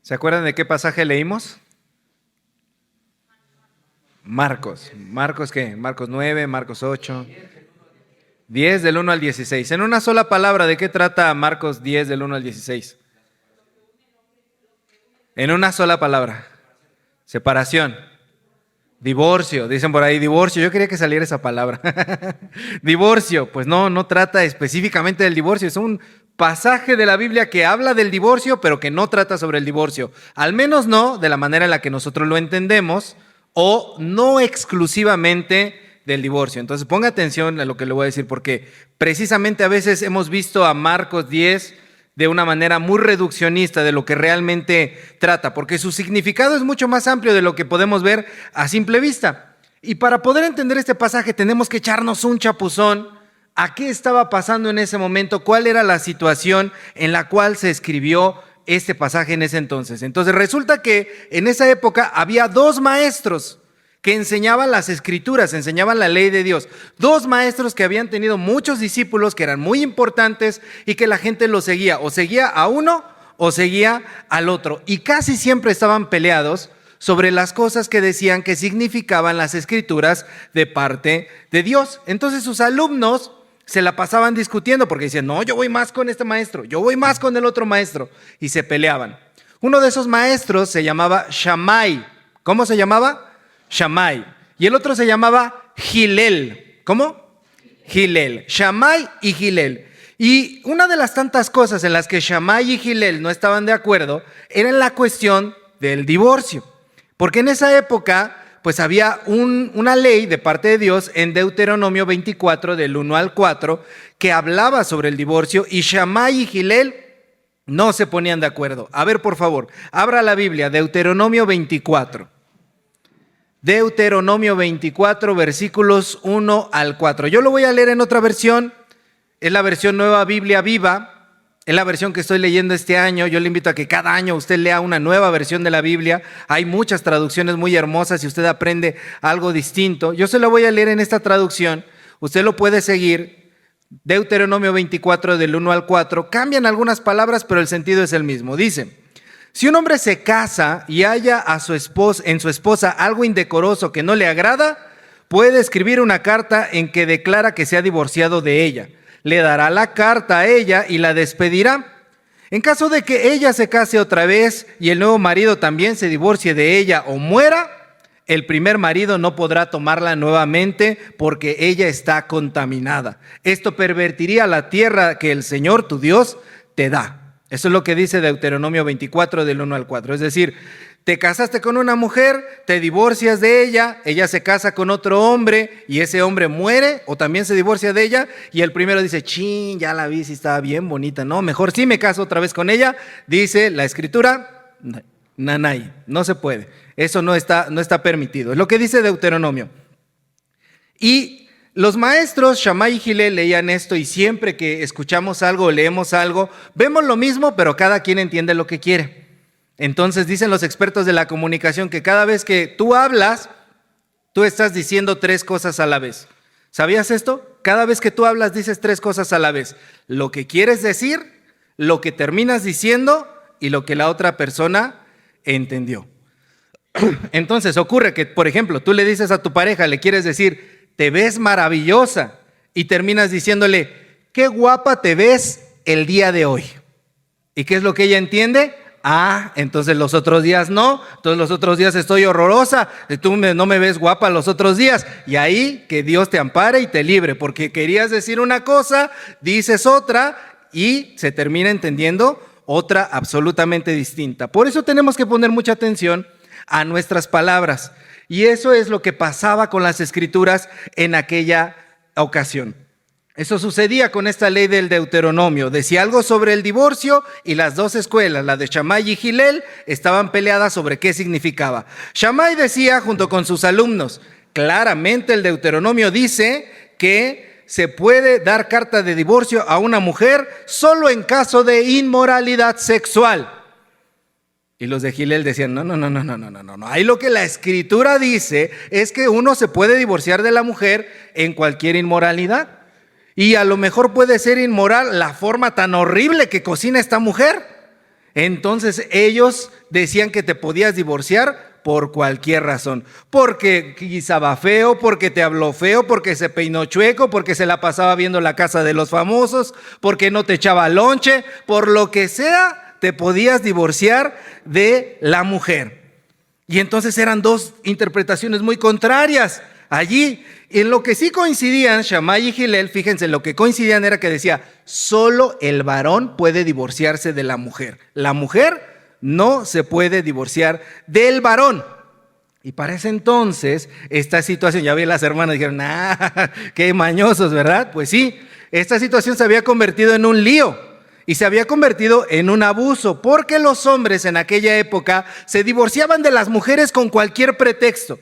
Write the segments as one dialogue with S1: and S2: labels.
S1: ¿Se acuerdan de qué pasaje leímos? Marcos. ¿Marcos qué? Marcos 9, Marcos 8. 10 del 1 al 16. En una sola palabra, ¿de qué trata Marcos 10 del 1 al 16? En una sola palabra. Separación. Divorcio. Dicen por ahí divorcio. Yo quería que saliera esa palabra. Divorcio. Pues no trata específicamente del divorcio. Es un pasaje de la Biblia que habla del divorcio, pero que no trata sobre el divorcio. Al menos no de la manera en la que nosotros lo entendemos, o no exclusivamente del divorcio. Entonces ponga atención a lo que le voy a decir, porque precisamente a veces hemos visto a Marcos 10 de una manera muy reduccionista de lo que realmente trata, porque su significado es mucho más amplio de lo que podemos ver a simple vista. Y para poder entender este pasaje tenemos que echarnos un chapuzón a qué estaba pasando en ese momento, cuál era la situación en la cual se escribió este pasaje en ese entonces. Entonces resulta que en esa época había dos maestros que enseñaban las escrituras, enseñaban la ley de Dios. Dos maestros que habían tenido muchos discípulos que eran muy importantes y que la gente los seguía, o seguía a uno o seguía al otro. Y casi siempre estaban peleados sobre las cosas que decían que significaban las escrituras de parte de Dios. Entonces sus alumnos se la pasaban discutiendo porque decían, no, yo voy más con este maestro, yo voy más con el otro maestro, y se peleaban. Uno de esos maestros se llamaba Shammai. ¿Cómo se llamaba? Shammai. Y el otro se llamaba Hillel. ¿Cómo? Hillel. Shammai y Hillel. Y una de las tantas cosas en las que Shammai y Hillel no estaban de acuerdo era en la cuestión del divorcio. Porque en esa época pues había una ley de parte de Dios en Deuteronomio 24 del 1 al 4 que hablaba sobre el divorcio, y Shammai y Hillel no se ponían de acuerdo. A ver, por favor, abra la Biblia, Deuteronomio 24. Deuteronomio 24, versículos 1 al 4. Yo lo voy a leer en otra versión, es la versión Nueva Biblia Viva. Es la versión que estoy leyendo este año. Yo le invito a que cada año usted lea una nueva versión de la Biblia. Hay muchas traducciones muy hermosas y usted aprende algo distinto. Yo se lo voy a leer en esta traducción. Usted lo puede seguir. Deuteronomio 24 del 1 al 4. Cambian algunas palabras, pero el sentido es el mismo. Dice: si un hombre se casa y halla en su esposa algo indecoroso que no le agrada, puede escribir una carta en que declara que se ha divorciado de ella. Le dará la carta a ella y la despedirá. En caso de que ella se case otra vez y el nuevo marido también se divorcie de ella o muera, el primer marido no podrá tomarla nuevamente porque ella está contaminada. Esto pervertiría la tierra que el Señor tu Dios te da. Eso es lo que dice Deuteronomio 24 del 1 al 4. Es decir, te casaste con una mujer, te divorcias de ella, ella se casa con otro hombre y ese hombre muere o también se divorcia de ella, y el primero dice, chin, ya la vi, sí estaba bien bonita, no, mejor sí me caso otra vez con ella. Dice la escritura, nanay, no se puede, eso no está permitido. Es lo que dice Deuteronomio. Y los maestros Shammai y Hillel leían esto, y siempre que escuchamos algo o leemos algo, vemos lo mismo, pero cada quien entiende lo que quiere. Entonces dicen los expertos de la comunicación que cada vez que tú hablas, tú estás diciendo tres cosas a la vez. ¿Sabías esto? Cada vez que tú hablas dices tres cosas a la vez. Lo que quieres decir, lo que terminas diciendo y lo que la otra persona entendió. Entonces ocurre que, por ejemplo, tú le dices a tu pareja, le quieres decir, te ves maravillosa, y terminas diciéndole, qué guapa te ves el día de hoy. ¿Y qué es lo que ella entiende? Ah, entonces los otros días no, entonces los otros días estoy horrorosa, tú no me ves guapa los otros días. Y ahí que Dios te ampare y te libre, porque querías decir una cosa, dices otra y se termina entendiendo otra absolutamente distinta. Por eso tenemos que poner mucha atención a nuestras palabras, y eso es lo que pasaba con las escrituras en aquella ocasión. Eso sucedía con esta ley del Deuteronomio. Decía algo sobre el divorcio y las dos escuelas, la de Shammai y Hillel, estaban peleadas sobre qué significaba. Shammai decía junto con sus alumnos, claramente el Deuteronomio dice que se puede dar carta de divorcio a una mujer solo en caso de inmoralidad sexual. Y los de Hillel decían, no. Ahí lo que la escritura dice es que uno se puede divorciar de la mujer en cualquier inmoralidad. Y a lo mejor puede ser inmoral la forma tan horrible que cocina esta mujer. Entonces ellos decían que te podías divorciar por cualquier razón, porque guisaba feo, porque te habló feo, porque se peinó chueco, porque se la pasaba viendo La Casa de los Famosos, porque no te echaba lonche, por lo que sea, te podías divorciar de la mujer. Y entonces eran dos interpretaciones muy contrarias allí. En lo que sí coincidían, Shammai y Hillel, fíjense, lo que coincidían era que decía, solo el varón puede divorciarse de la mujer. La mujer no se puede divorciar del varón. Y para ese entonces, esta situación, ya vi las hermanas dijeron, qué mañosos, ¿verdad? Pues sí, esta situación se había convertido en un lío y se había convertido en un abuso, porque los hombres en aquella época se divorciaban de las mujeres con cualquier pretexto.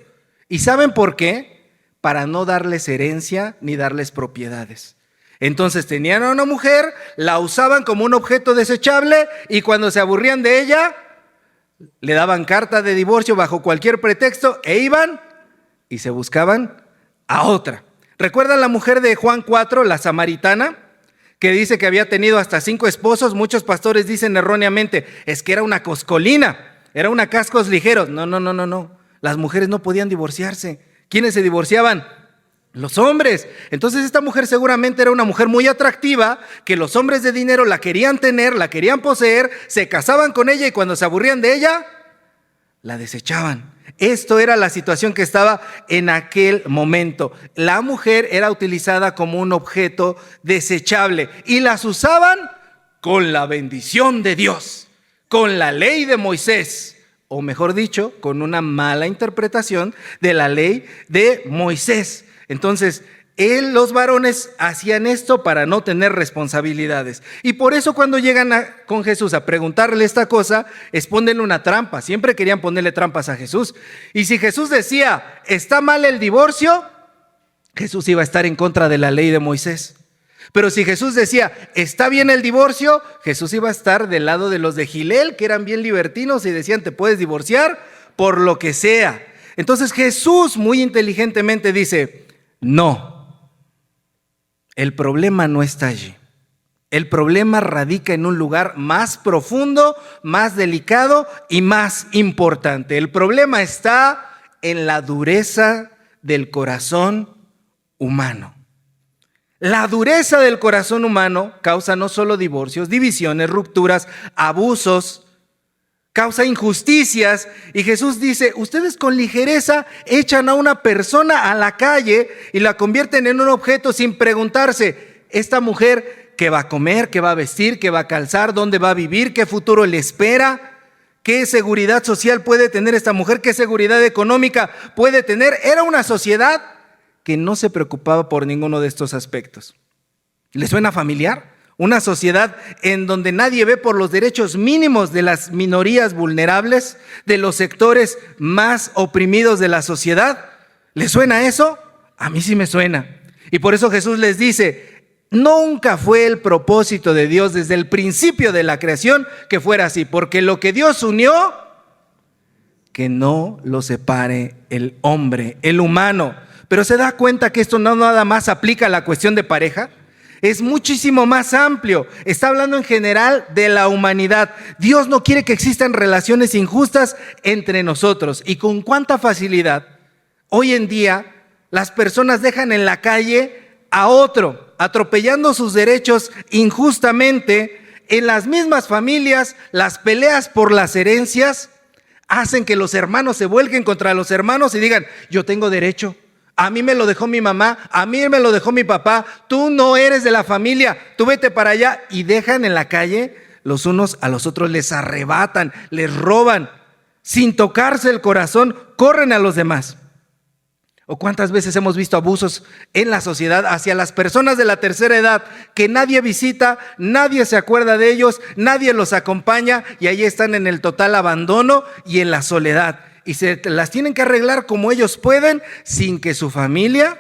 S1: ¿Y saben por qué? Para no darles herencia ni darles propiedades. Entonces tenían a una mujer, la usaban como un objeto desechable y cuando se aburrían de ella, le daban carta de divorcio bajo cualquier pretexto e iban y se buscaban a otra. ¿Recuerdan la mujer de Juan 4, la samaritana, que dice que había tenido hasta 5 esposos? Muchos pastores dicen erróneamente, es que era una coscolina, era una cascos ligeros. No. Las mujeres no podían divorciarse. ¿Quiénes se divorciaban? Los hombres. Entonces esta mujer seguramente era una mujer muy atractiva, que los hombres de dinero la querían tener, la querían poseer, se casaban con ella y cuando se aburrían de ella, la desechaban. Esto era la situación que estaba en aquel momento. La mujer era utilizada como un objeto desechable y las usaban con la bendición de Dios, con la ley de Moisés, o mejor dicho, con una mala interpretación de la ley de Moisés. Entonces, los varones hacían esto para no tener responsabilidades. Y por eso cuando llegan con Jesús a preguntarle esta cosa, es ponerle una trampa. Siempre querían ponerle trampas a Jesús. Y si Jesús decía, ¿está mal el divorcio?, Jesús iba a estar en contra de la ley de Moisés. Pero si Jesús decía, ¿está bien el divorcio?, Jesús iba a estar del lado de los de Hillel, que eran bien libertinos y decían, te puedes divorciar por lo que sea. Entonces Jesús muy inteligentemente dice, no, el problema no está allí. El problema radica en un lugar más profundo, más delicado y más importante. El problema está en la dureza del corazón humano. La dureza del corazón humano causa no solo divorcios, divisiones, rupturas, abusos, causa injusticias. Y Jesús dice, ustedes con ligereza echan a una persona a la calle y la convierten en un objeto sin preguntarse, esta mujer, ¿qué va a comer? ¿Qué va a vestir? ¿Qué va a calzar? ¿Dónde va a vivir? ¿Qué futuro le espera? ¿Qué seguridad social puede tener esta mujer? ¿Qué seguridad económica puede tener? Era una sociedad que no se preocupaba por ninguno de estos aspectos. ¿Le suena familiar? Una sociedad en donde nadie ve por los derechos mínimos de las minorías vulnerables, de los sectores más oprimidos de la sociedad. ¿Les suena eso? A mí sí me suena. Y por eso Jesús les dice, nunca fue el propósito de Dios desde el principio de la creación que fuera así, porque lo que Dios unió, que no lo separe el hombre, el humano. Pero se da cuenta que esto no nada más aplica a la cuestión de pareja. Es muchísimo más amplio. Está hablando en general de la humanidad. Dios no quiere que existan relaciones injustas entre nosotros. Y con cuánta facilidad hoy en día las personas dejan en la calle a otro, atropellando sus derechos injustamente. En las mismas familias, las peleas por las herencias hacen que los hermanos se vuelquen contra los hermanos y digan, yo tengo derecho. A mí me lo dejó mi mamá, a mí me lo dejó mi papá, tú no eres de la familia, tú vete para allá. Y dejan en la calle los unos a los otros, les arrebatan, les roban, sin tocarse el corazón, corren a los demás. ¿O cuántas veces hemos visto abusos en la sociedad hacia las personas de la tercera edad que nadie visita, nadie se acuerda de ellos, nadie los acompaña y ahí están en el total abandono y en la soledad? Y se las tienen que arreglar como ellos pueden sin que su familia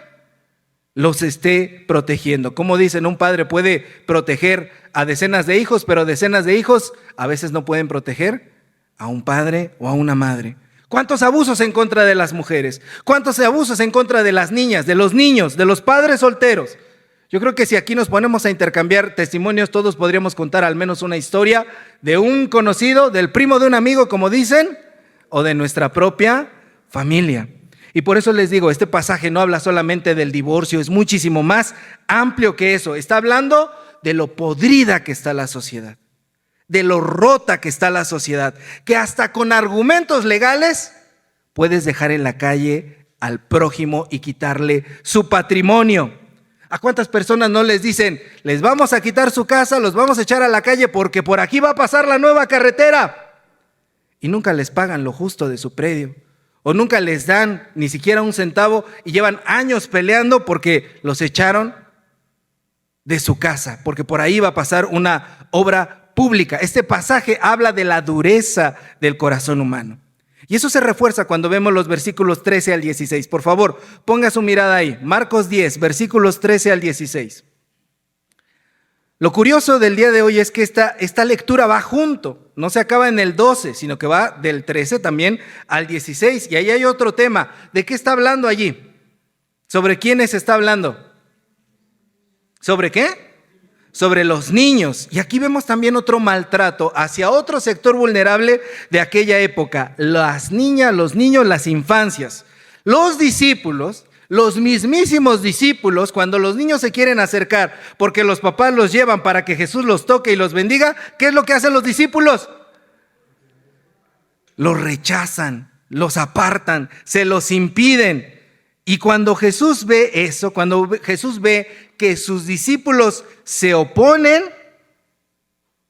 S1: los esté protegiendo. Como dicen, un padre puede proteger a decenas de hijos, pero decenas de hijos a veces no pueden proteger a un padre o a una madre. ¿Cuántos abusos en contra de las mujeres? ¿Cuántos abusos en contra de las niñas, de los niños, de los padres solteros? Yo creo que si aquí nos ponemos a intercambiar testimonios, todos podríamos contar al menos una historia de un conocido, del primo de un amigo, como dicen, o de nuestra propia familia. Y por eso les digo, este pasaje no habla solamente del divorcio, es muchísimo más amplio que eso. Está hablando de lo podrida que está la sociedad, de lo rota que está la sociedad, que hasta con argumentos legales puedes dejar en la calle al prójimo y quitarle su patrimonio. ¿A cuántas personas no les dicen, les vamos a quitar su casa, los vamos a echar a la calle porque por aquí va a pasar la nueva carretera? Y nunca les pagan lo justo de su predio, o nunca les dan ni siquiera un centavo y llevan años peleando porque los echaron de su casa, porque por ahí va a pasar una obra pública. Este pasaje habla de la dureza del corazón humano. Y eso se refuerza cuando vemos los versículos 13 al 16. Por favor, ponga su mirada ahí. Marcos 10, versículos 13 al 16. Lo curioso del día de hoy es que esta lectura va junto. No se acaba en el 12, sino que va del 13 también al 16. Y ahí hay otro tema. ¿De qué está hablando allí? ¿Sobre quiénes está hablando? ¿Sobre qué? Sobre los niños. Y aquí vemos también otro maltrato hacia otro sector vulnerable de aquella época: las niñas, los niños, las infancias. Los discípulos, los mismísimos discípulos, cuando los niños se quieren acercar porque los papás los llevan para que Jesús los toque y los bendiga, ¿qué es lo que hacen los discípulos? Los rechazan, los apartan, se los impiden. Y cuando Jesús ve eso, cuando Jesús ve que sus discípulos se oponen,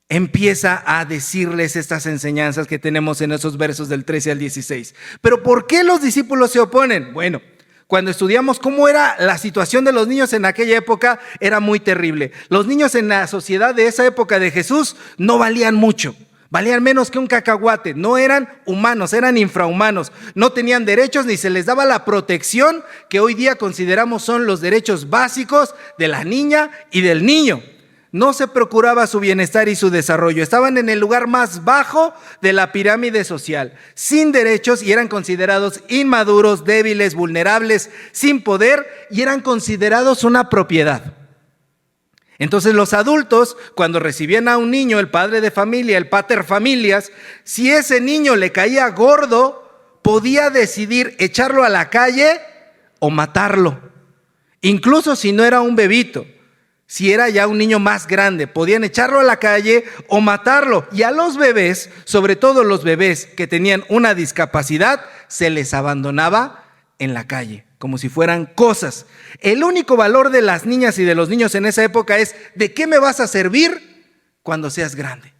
S1: empieza a decirles estas enseñanzas que tenemos en esos versos del 13 al 16. Pero ¿por qué los discípulos se oponen? Bueno, cuando estudiamos cómo era la situación de los niños en aquella época, era muy terrible. Los niños en la sociedad de esa época de Jesús no valían mucho. Valían menos que un cacahuate, no eran humanos, eran infrahumanos, no tenían derechos ni se les daba la protección que hoy día consideramos son los derechos básicos de la niña y del niño. No se procuraba su bienestar y su desarrollo, estaban en el lugar más bajo de la pirámide social, sin derechos, y eran considerados inmaduros, débiles, vulnerables, sin poder, y eran considerados una propiedad. Entonces los adultos, cuando recibían a un niño, el padre de familia, el pater familias, si ese niño le caía gordo, podía decidir echarlo a la calle o matarlo. Incluso si no era un bebito, si era ya un niño más grande, podían echarlo a la calle o matarlo. Y a los bebés, sobre todo los bebés que tenían una discapacidad, se les abandonaba en la calle, como si fueran cosas. El único valor de las niñas y de los niños en esa época es: ¿de qué me vas a servir cuando seas grande?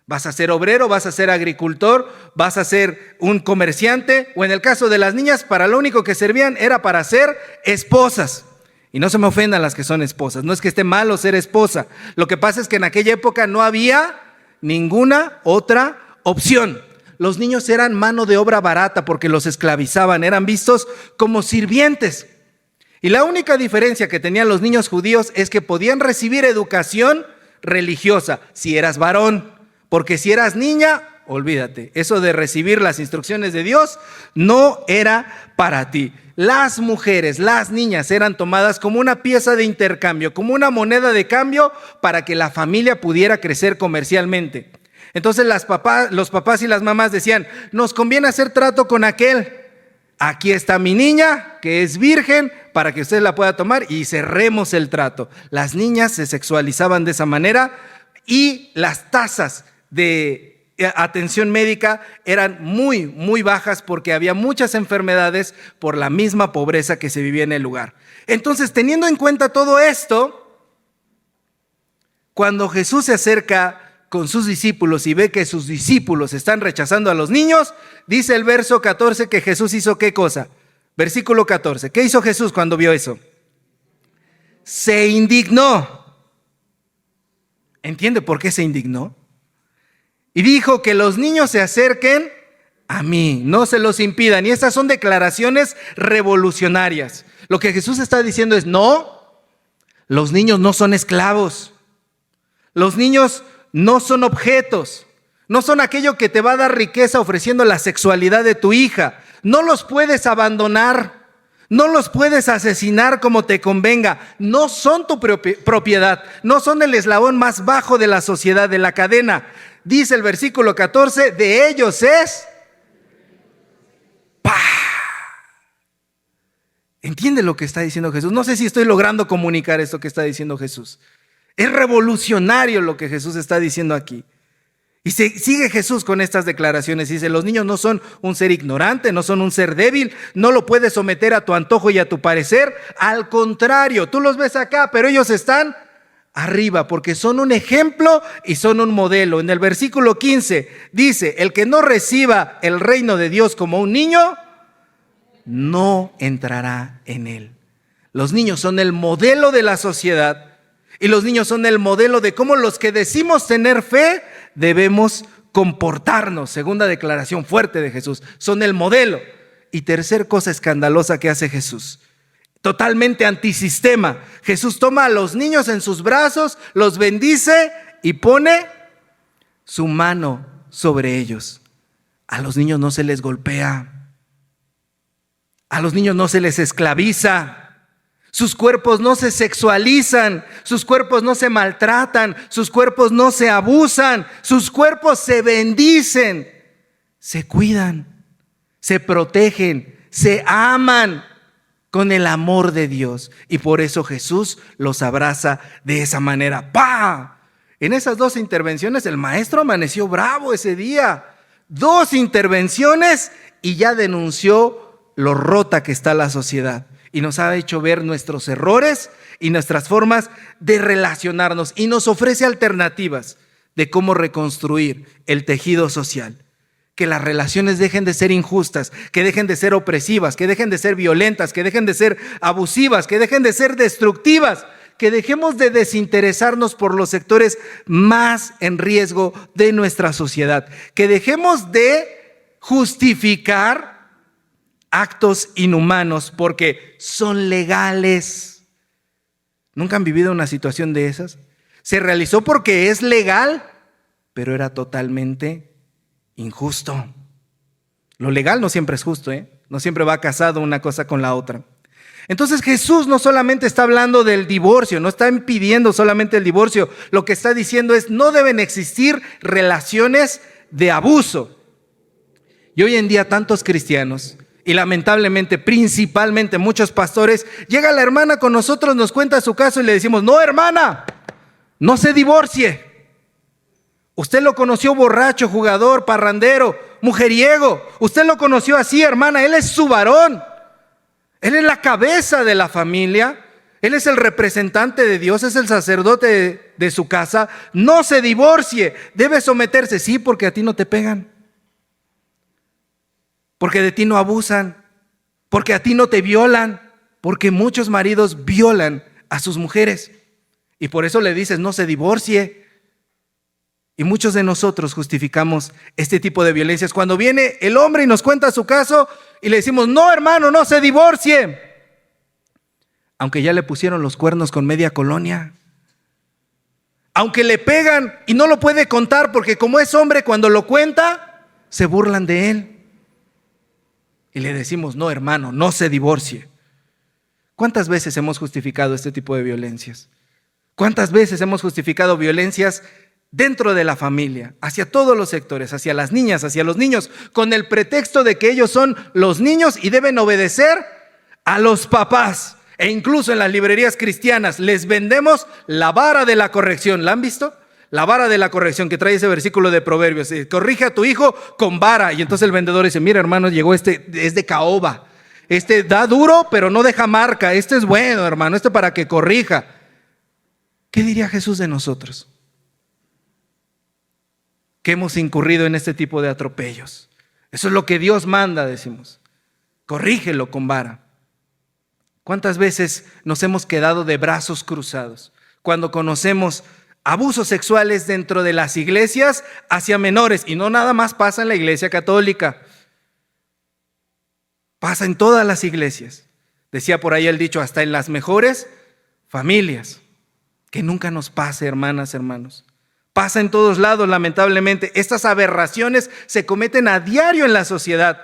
S1: ¿Vas a ser obrero? ¿Vas a ser agricultor? ¿Vas a ser un comerciante? O en el caso de las niñas, para lo único que servían era para ser esposas. Y no se me ofendan las que son esposas, no es que esté malo ser esposa. Lo que pasa es que en aquella época no había ninguna otra opción. Los niños eran mano de obra barata porque los esclavizaban, eran vistos como sirvientes. Y la única diferencia que tenían los niños judíos es que podían recibir educación religiosa si eras varón, porque si eras niña, olvídate, eso de recibir las instrucciones de Dios no era para ti. Las mujeres, las niñas eran tomadas como una pieza de intercambio, como una moneda de cambio para que la familia pudiera crecer comercialmente. Entonces los papás y las mamás decían: nos conviene hacer trato con aquel. Aquí está mi niña, que es virgen, para que usted la pueda tomar y cerremos el trato. Las niñas se sexualizaban de esa manera y las tasas de atención médica eran muy, muy bajas porque había muchas enfermedades por la misma pobreza que se vivía en el lugar. Entonces, teniendo en cuenta todo esto, cuando Jesús se acerca con sus discípulos y ve que sus discípulos están rechazando a los niños, dice el verso 14 que Jesús hizo ¿qué cosa? Versículo 14. ¿Qué hizo Jesús cuando vio eso? Se indignó. ¿Entiende por qué se indignó? Y dijo: que los niños se acerquen a mí, no se los impidan. Y estas son declaraciones revolucionarias. Lo que Jesús está diciendo es: no, los niños no son esclavos. Los niños no son objetos, no son aquello que te va a dar riqueza ofreciendo la sexualidad de tu hija. No los puedes abandonar, No los puedes asesinar como te convenga. No son tu propiedad. No son el eslabón más bajo de la sociedad, de la cadena. Dice el versículo 14, de ellos es... ¡Pah! ¿Entiende lo que está diciendo Jesús? No sé si estoy logrando comunicar esto que está diciendo Jesús. Es revolucionario lo que Jesús está diciendo aquí. Y sigue Jesús con estas declaraciones. Dice, los niños no son un ser ignorante, no son un ser débil, no lo puedes someter a tu antojo y a tu parecer. Al contrario, tú los ves acá, pero ellos están arriba porque son un ejemplo y son un modelo. En el versículo 15 dice, el que no reciba el reino de Dios como un niño, no entrará en él. Los niños son el modelo de la sociedad y los niños son el modelo de cómo los que decimos tener fe debemos comportarnos. Segunda declaración fuerte de Jesús. Son el modelo. Y tercer cosa escandalosa que hace Jesús. Totalmente antisistema. Jesús toma a los niños en sus brazos, los bendice y pone su mano sobre ellos. A los niños no se les golpea. A los niños no se les esclaviza. Sus cuerpos no se sexualizan, sus cuerpos no se maltratan, sus cuerpos no se abusan, sus cuerpos se bendicen, se cuidan, se protegen, se aman con el amor de Dios. Y por eso Jesús los abraza de esa manera. ¡Pah! En esas dos intervenciones el maestro amaneció bravo ese día. 2 intervenciones y ya denunció lo rota que está la sociedad. Y nos ha hecho ver nuestros errores y nuestras formas de relacionarnos. Y nos ofrece alternativas de cómo reconstruir el tejido social. Que las relaciones dejen de ser injustas, que dejen de ser opresivas, que dejen de ser violentas, que dejen de ser abusivas, que dejen de ser destructivas. Que dejemos de desinteresarnos por los sectores más en riesgo de nuestra sociedad. Que dejemos de justificar actos inhumanos porque son legales. ¿Nunca han vivido una situación de esas? Se realizó porque es legal, pero era totalmente injusto. Lo legal no siempre es justo, no siempre va casado una cosa con la otra. Entonces Jesús no solamente está hablando del divorcio, no está impidiendo solamente el divorcio. Lo que está diciendo es no deben existir relaciones de abuso. Y hoy en día tantos cristianos, y lamentablemente, principalmente muchos pastores, llega la hermana con nosotros, nos cuenta su caso y le decimos, no hermana, no se divorcie. Usted lo conoció borracho, jugador, parrandero, mujeriego. Usted lo conoció así, hermana, él es su varón. Él es la cabeza de la familia. Él es el representante de Dios, es el sacerdote de su casa. No se divorcie, debe someterse. Sí, porque a ti no te pegan. Porque de ti no abusan, porque a ti no te violan, porque muchos maridos violan a sus mujeres. Y por eso le dices, no se divorcie. Y muchos de nosotros justificamos este tipo de violencias. Cuando viene el hombre y nos cuenta su caso y le decimos, no hermano, no se divorcie. Aunque ya le pusieron los cuernos con media colonia. Aunque le pegan y no lo puede contar porque como es hombre, cuando lo cuenta, se burlan de él. Y le decimos, no hermano, no se divorcie. ¿Cuántas veces hemos justificado este tipo de violencias? ¿Cuántas veces hemos justificado violencias dentro de la familia, hacia todos los sectores, hacia las niñas, hacia los niños, con el pretexto de que ellos son los niños y deben obedecer a los papás? E incluso en las librerías cristianas les vendemos la vara de la corrección. ¿La han visto? La vara de la corrección que trae ese versículo de Proverbios. Corrige a tu hijo con vara. Y entonces el vendedor dice, mira hermano, llegó es de caoba. Da duro, pero no deja marca. Este es bueno, hermano, para que corrija. ¿Qué diría Jesús de nosotros? Que hemos incurrido en este tipo de atropellos. Eso es lo que Dios manda, decimos. Corrígelo con vara. ¿Cuántas veces nos hemos quedado de brazos cruzados cuando conocemos abusos sexuales dentro de las iglesias hacia menores? Y no nada más pasa en la iglesia católica, pasa en todas las iglesias. Decía por ahí el dicho, hasta en las mejores familias. Que nunca nos pase, hermanas, hermanos. Pasa en todos lados, lamentablemente. Estas aberraciones se cometen a diario en la sociedad.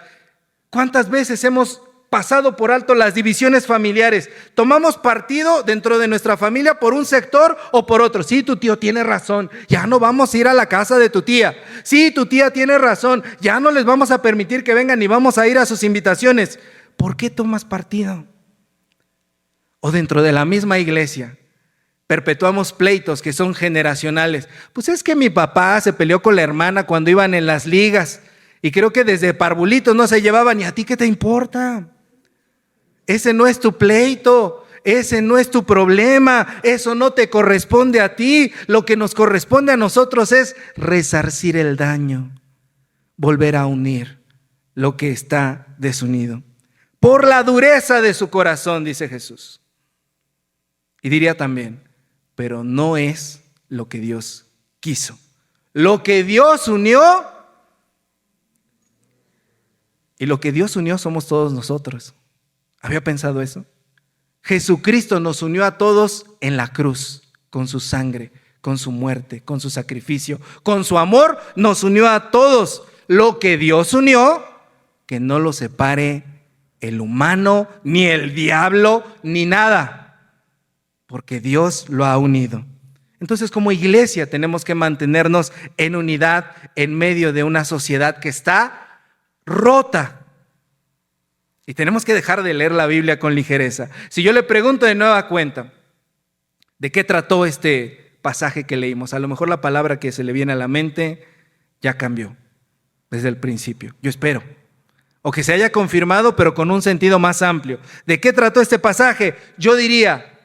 S1: ¿Cuántas veces hemos pasado por alto las divisiones familiares. Tomamos partido dentro de nuestra familia por un sector o por otro. Sí, tu tío tiene razón, ya no vamos a ir a la casa de tu tía. Sí, tu tía tiene razón, ya no les vamos a permitir que vengan ni vamos a ir a sus invitaciones. ¿Por qué tomas partido? O dentro de la misma iglesia perpetuamos pleitos que son generacionales. Pues es que mi papá se peleó con la hermana cuando iban en las ligas y creo que desde parvulitos no se llevaban. ¿Y a ti qué te importa? Ese no es tu pleito, ese no es tu problema, eso no te corresponde a ti. Lo que nos corresponde a nosotros es resarcir el daño, volver a unir lo que está desunido. Por la dureza de su corazón, dice Jesús. Y diría también, pero no es lo que Dios quiso. Lo que Dios unió, y lo que Dios unió somos todos nosotros. ¿Había pensado eso? Jesucristo nos unió a todos en la cruz, con su sangre, con su muerte, con su sacrificio, con su amor, nos unió a todos. Lo que Dios unió, que no lo separe el humano, ni el diablo, ni nada. Porque Dios lo ha unido. Entonces, como iglesia tenemos que mantenernos en unidad en medio de una sociedad que está rota. Y tenemos que dejar de leer la Biblia con ligereza. Si yo le pregunto de nueva cuenta, ¿de qué trató este pasaje que leímos? A lo mejor la palabra que se le viene a la mente ya cambió desde el principio. Yo espero. O que se haya confirmado, pero con un sentido más amplio. ¿De qué trató este pasaje? Yo diría,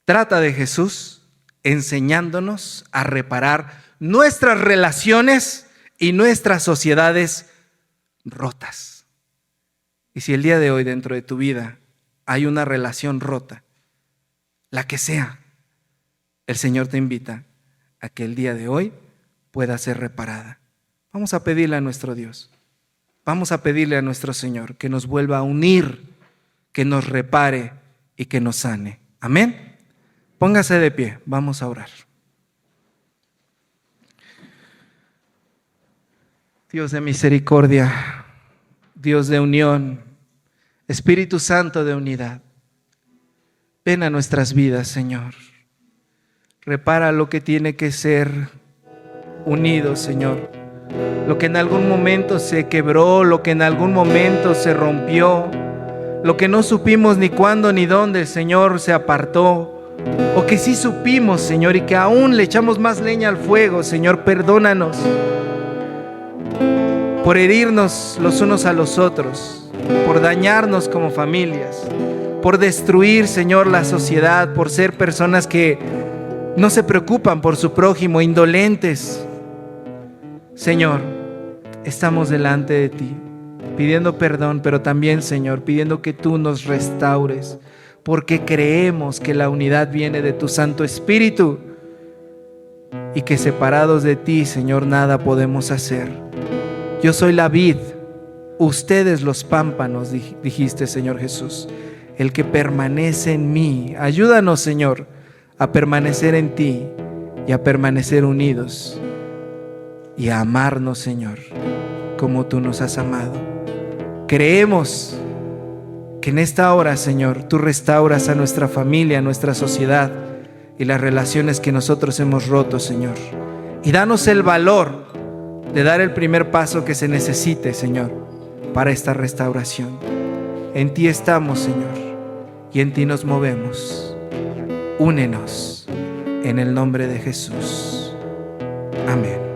S1: trata de Jesús enseñándonos a reparar nuestras relaciones y nuestras sociedades rotas. Y si el día de hoy dentro de tu vida hay una relación rota, la que sea, el Señor te invita a que el día de hoy pueda ser reparada. Vamos a pedirle a nuestro Dios, vamos a pedirle a nuestro Señor que nos vuelva a unir, que nos repare y que nos sane. Amén. Póngase de pie, vamos a orar. Dios de misericordia, Dios de unión, Espíritu Santo de unidad, ven a nuestras vidas, Señor. Repara lo que tiene que ser unido, Señor. Lo que en algún momento se quebró, lo que en algún momento se rompió, lo que no supimos ni cuándo ni dónde, Señor, se apartó. O que sí supimos, Señor, y que aún le echamos más leña al fuego. Señor, perdónanos por herirnos los unos a los otros, por dañarnos como familias, por destruir, Señor, la sociedad, por ser personas que no se preocupan por su prójimo, indolentes. Señor, estamos delante de ti, pidiendo perdón, pero también, Señor, pidiendo que tú nos restaures, porque creemos que la unidad viene de tu Santo Espíritu y que separados de ti, Señor, nada podemos hacer. Yo soy la vid, ustedes los pámpanos, dijiste, Señor Jesús. El que permanece en mí, ayúdanos, Señor, a permanecer en ti y a permanecer unidos y a amarnos, Señor, como tú nos has amado. Creemos que en esta hora, Señor, tú restauras a nuestra familia, a nuestra sociedad y las relaciones que nosotros hemos roto, Señor. Y danos el valor de dar el primer paso que se necesite, Señor, para esta restauración. En ti estamos, Señor, y en ti nos movemos. Únenos en el nombre de Jesús. Amén.